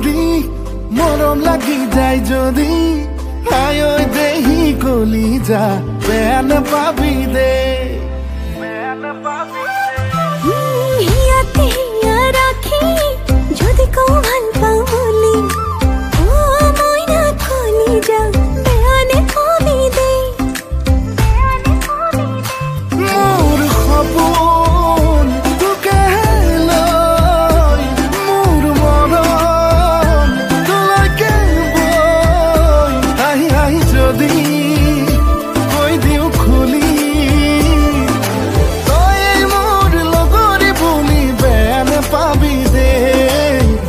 করি মরম লাগি যায় যদি আয় দেহি কলি যা বেন পাবি দে হিয়াতে হিয়া রাখি যদি কও ভাল পাও বলি ও ময়না কলি যা বেয়ানে পাবি দে মোর খপন তোকে লয় মোর মরম তোলাকে বই আহি আহি যদি কই দিও খুলি তই মোর লগরি বুলি বেন পাবি দে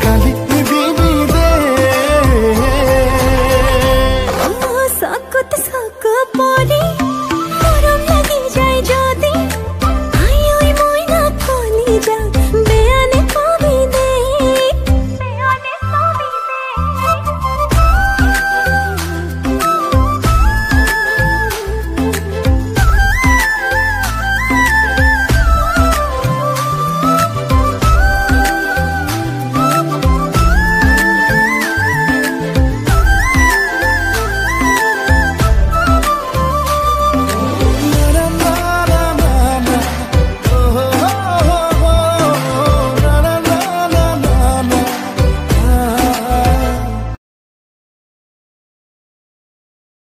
গালি দিবি দে ও সাকত